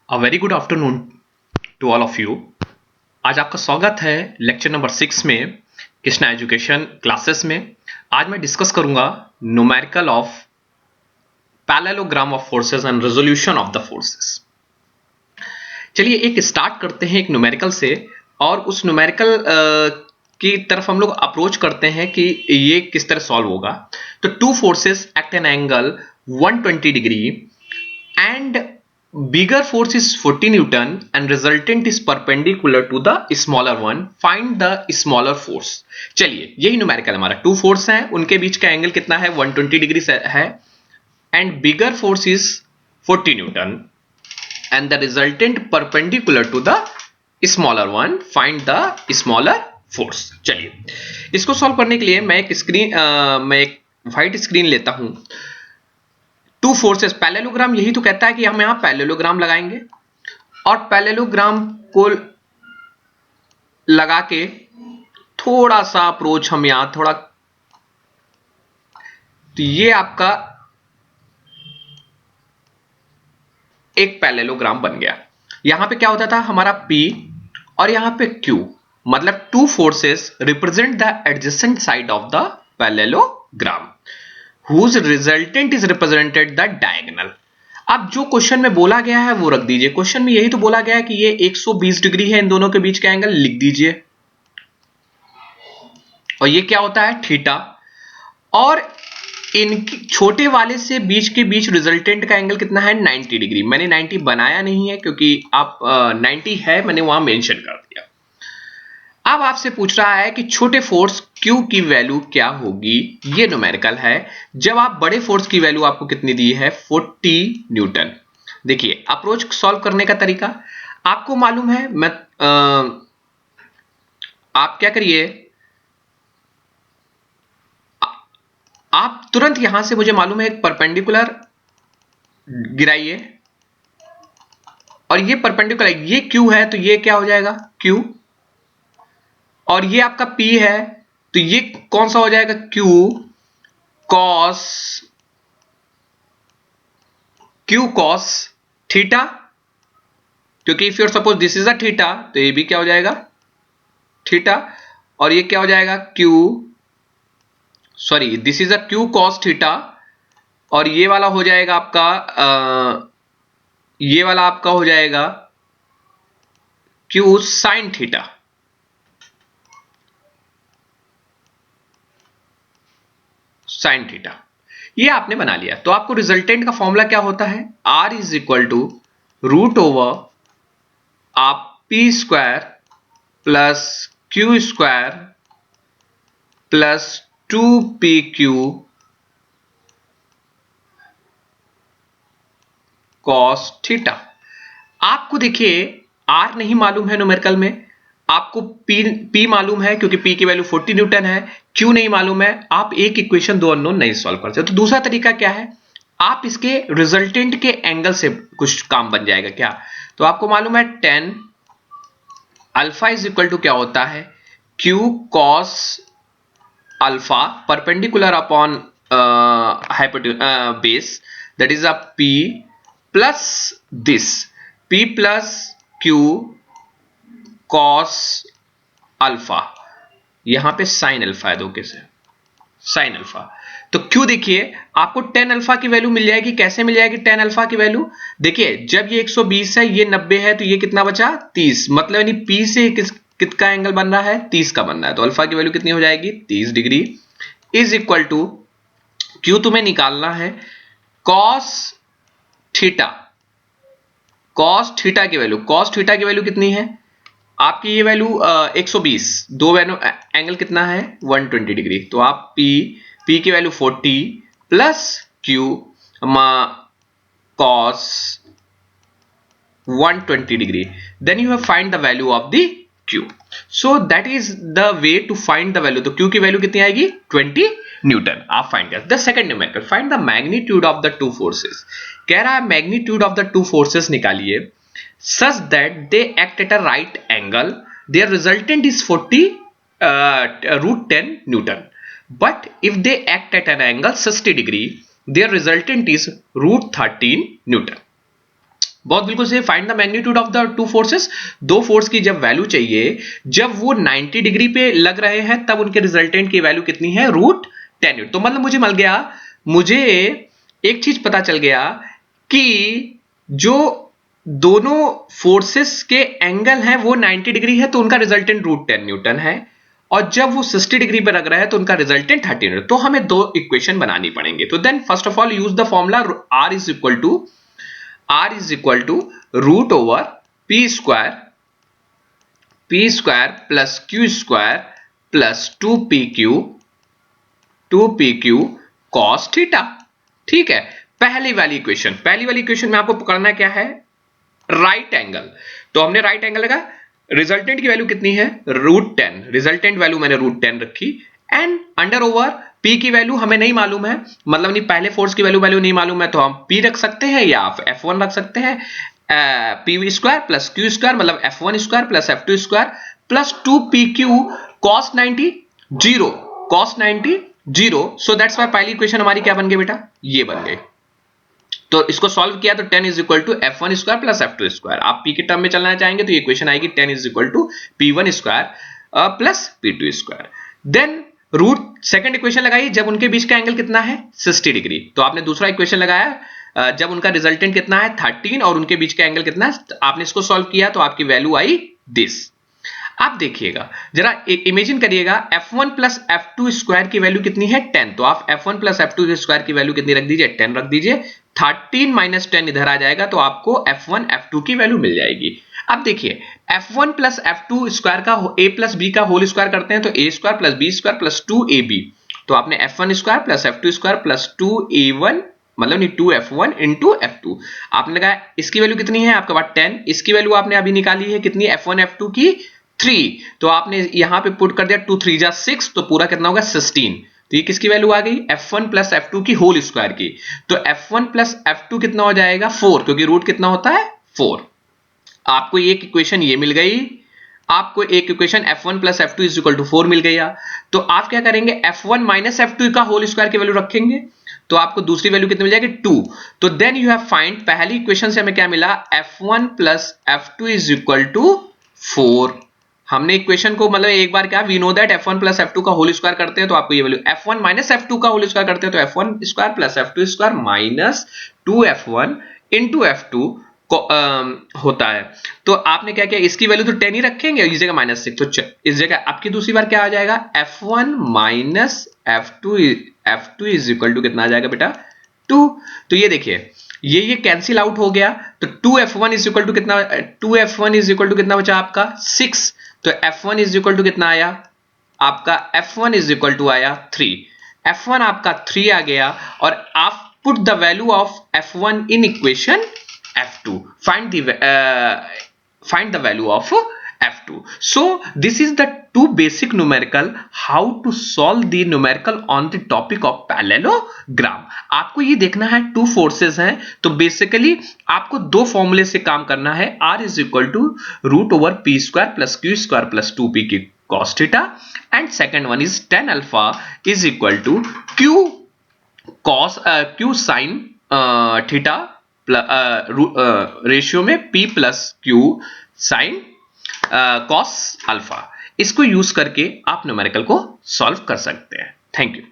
A very good afternoon to all of you. आज आपका स्वागत है लेक्चर नंबर 6 में कृष्णा एजुकेशन क्लासेस में। आज मैं डिस्कस करूंगा numerical of parallelogram of forces and resolution of the forces. चलिए एक स्टार्ट करते हैं एक न्यूमेरिकल से, और उस न्यूमेरिकल की तरफ हम लोग अप्रोच करते हैं कि ये किस तरह सॉल्व होगा। तो two forces act an angle 120 degree and bigger force is 40 Newton and resultant is perpendicular to the smaller one. Find the smaller force. चलिए यही न्यूमेरिकल हमारा, टू फोर्स हैं, उनके बीच का एंगल कितना है 120 डिग्री है, and bigger force is 40 Newton and the resultant perpendicular to the smaller one. Find the smaller force. चलिए इसको सॉल्व करने के लिए मैं एक व्हाइट स्क्रीन लेता हूं। टू फोर्सेस पैरेललोग्राम, यही तो कहता है कि हम यहां पैरेललोग्राम लगाएंगे, और पैरेललोग्राम को लगा के थोड़ा सा अप्रोच हम यहां थोड़ा, तो ये आपका एक पैरेललोग्राम बन गया। यहां पे क्या होता था हमारा P और यहां पे Q, मतलब two forces represent the adjacent side of the parallelogram whose resultant is represented the diagonal। अब जो क्वेश्चन में बोला गया है वो रख दीजिए। क्वेश्चन में यही तो बोला गया है कि ये 120 डिग्री है, इन दोनों के बीच का एंगल लिख दीजिए, और ये क्या होता है थीटा, और इनकी छोटे वाले से बीच के बीच रिजल्टेंट का एंगल कितना है 90 डिग्री। मैंने 90 बनाया नहीं है क्योंकि आप 90 है मैंने वहां मेंशन कर दिया। अब आपसे पूछ रहा है कि छोटे फोर्स Q की वैल्यू क्या होगी। ये न्यूमेरिकल है। जब आप बड़े फोर्स की वैल्यू आपको कितनी दी है 40 न्यूटन। देखिए अप्रोच सॉल्व करने का तरीका आपको मालूम है। आप क्या करिए, आप तुरंत यहां से, मुझे मालूम है, एक परपेंडिकुलर गिराइए, और ये परपेंडिकुलर, ये Q है तो ये क्या हो जाएगा Q, और ये आपका P है तो ये कौन सा हो जाएगा Q cos थीटा, क्योंकि if your suppose this is a theta तो ये भी क्या हो जाएगा थीटा, और ये क्या हो जाएगा this is a Q cos theta, और ये वाला हो जाएगा आपका ये वाला आपका हो जाएगा Q sin theta. Sine theta ये आपने बना लिया। तो आपको रिजल्टेंट का फॉर्मूला क्या होता है, R is equal to root over आप P square plus Q square plus 2PQ cos theta. आपको देखिए R नहीं मालूम है न्यूमेरिकल में, आपको P मालूम है क्योंकि P की वैल्यू 40 न्यूटन है, Q नहीं मालूम है। आप एक इक्वेशन दो अननोन नहीं सॉल्व करते। तो दूसरा तरीका क्या है, आप इसके रिजल्टेंट के एंगल से कुछ काम बन जाएगा क्या। तो आपको मालूम है tan alpha is equal to क्या होता है Q cos alpha perpendicular upon base, that is a P plus this P plus Q cos alpha, यहां पे साइन अल्फा है, दो कैसे साइन अल्फा। तो क्यों, देखिए आपको tan अल्फा की वैल्यू मिल जाएगी। कैसे मिल जाएगी tan अल्फा की वैल्यू, देखिए जब ये 120 है ये 90 है तो ये कितना बचा 30, मतलब यानी P से किसका एंगल बन रहा है 30 का बन रहा है। तो अल्फा की वैल्यू कितनी हो जाएगी 30 degree is equal to Q तुम्हें निकालना है cos थीटा। cos थीटा की वैल्यू कितनी है आपकी, ये वैल्यू 120, दो वैल्यू एंगल कितना है 120 डिग्री। तो आप P की value 40 plus Q cos 120 degree, then you have find the value of the Q। So that is the way to find the value. तो Q की वैल्यू कितनी आएगी 20 न्यूटन। आप फाइंड कर the second numerical, find the magnitude of the two forces. कह रहा है magnitude of the two forces निकालिए such that they act at a right angle, their resultant is 40 root 10 Newton. But if they act at an angle 60 degree, their resultant is root 13 Newton. बहुत बिल्कुल से find the magnitude of the two forces, दो force की जब value चाहिए, जब वो 90 degree पे लग रहे हैं तब उनके रिजल्टेंट की वैल्यू कितनी है, √10। तो मतलब मुझे एक चीज पता चल गया कि जो दोनों फोर्सेस के एंगल हैं वो 90 डिग्री है तो उनका रिजल्टेंट √10 न्यूटन है, और जब वो 60 डिग्री पे लग रहा है तो उनका रिजल्टेंट 30 न्यूटन। तो हमें दो इक्वेशन बनानी पड़ेंगे। तो then first of all use the formula R is equal to root over P square plus Q square plus 2pq cos theta. ठीक है, पहली वाली इक्वेशन में आपको पकड़ना क्या है, राइट एंगल। तो हमने राइट एंगल लगा, रिजल्टेंट की वैल्यू कितनी है, √10, रिजल्टेंट वैल्यू मैंने √10 रखी, एंड अंडर ओवर पी की वैल्यू हमें नहीं मालूम है, मतलब नहीं पहले फोर्स की वैल्यू नहीं मालूम है, तो हम पी रख सकते हैं या F1 रख सकते हैं, P square plus Q square मतलब F1 square plus F2 square plus 2pq cos 90 0। So that's why पहली इक्वेशन हमारी क्या बन गई बेटा, ये बन गई। तो इसको सॉल्व किया तो 10 is equal to F1 square plus F2 square. आप पी के टर्म में चलना चाहेंगे तो ये इक्वेशन आएगी 10 is equal to P1 square plus P2 square. Then second equation लगाइए, जब उनके बीच का एंगल कितना है, 60 डिग्री। तो आपने दूसरा इक्वेशन लगाया, जब उनका रिजल्टेंट कितना है 13 और उनके बीच का एंगल कितना है, आपने इसको सॉल्व किया तो आपकी वैल्यू आई दिस। आप देखिएगा जरा, इमेजिन करिएगा F1 प्लस F2 स्क्वायर की वैल्यू कितनी है, 10। तो आप F1 प्लस F2 स्क्वायर की वैल्यू कितनी रख दीजिए, 10 रख दीजिए। 13 माइनस 10 इधर आ जाएगा तो आपको F1 F2 की वैल्यू मिल जाएगी। अब देखिए F1 प्लस F2 स्क्वायर का a प्लस बी का होल स्क्वायर करते हैं तो a square plus B square plus 2ab। तो आपने F1 square plus F2 square plus 2a1 मतलब नहीं 2F1 इंटू F2। आपने लगाया इसकी वैल्यू कितनी है आपके पास 10, इसकी वैल्यू आपने अभी निकाली है कितनी, F1 F2 की 3। तो आपने यहां पे पुट कर दिया 2 3 जा 6, तो पूरा कितना होगा 16। तो ये किसकी वैल्यू आ गई, F1 प्लस F2 की होल स्क्वायर की। तो F1 प्लस F2 कितना हो जाएगा 4, क्योंकि रूट कितना होता है 4। आपको एक इक्वेशन ये मिल गई, आपको एक equation F1 plus F2 is equal to 4 मिल गया। तो आप क्या करेंगे, F1 माइनस F2 का होल स्क्वायर की वैल्यू रखेंगे तो आपको दूसरी वैल्यू कितनी मिल जाएगी 2। तो देन यू हैव फाइंड, पहली इक्वेशन से हमें क्या मिला, F1 plus F2 is equal to 4। हमने इक्वेशन को मतलब एक बार क्या, we know that F1 plus F2 का होल स्क्वायर करते हैं तो आपको ये वैल्यू, F1 माइनस F2 का होल स्क्वायर करते हैं तो F1 square plus F2 square minus 2F1 into F2 होता है। तो आपने क्या किया, इसकी वैल्यू तो 10 ही रखेंगे, इस जगह -6, तो इस जगह आपकी दूसरी बार क्या आ जाएगा, F1 minus F2 is equal to कितना आ जाएगा बेटा 2। तो ये देखिए ये कैंसिल आउट हो गया, तो 2F1 इज इक्वल टू कितना, 2F1 इज इक्वल टू कितना बचा आपका 6। तो F1 इज इक्वल टू कितना आया आपका, F1 इज इक्वल टू आया 3। F1 आपका 3 आ गया, और आप put the value of F1 in equation F2, find the value of F2. So this is the two basic numerical how to solve the numerical on the topic of parallelogram. आपको ये देखना है two forces हैं, तो basically आपको दो फॉर्मूले से काम करना है, R is equal to root over P square plus Q square plus 2p की cos theta, and second one is tan alpha is equal to Q sine theta ratio में p plus Q sine cos alpha. इसको use करके आप numerical को solve कर सकते हैं। Thank you.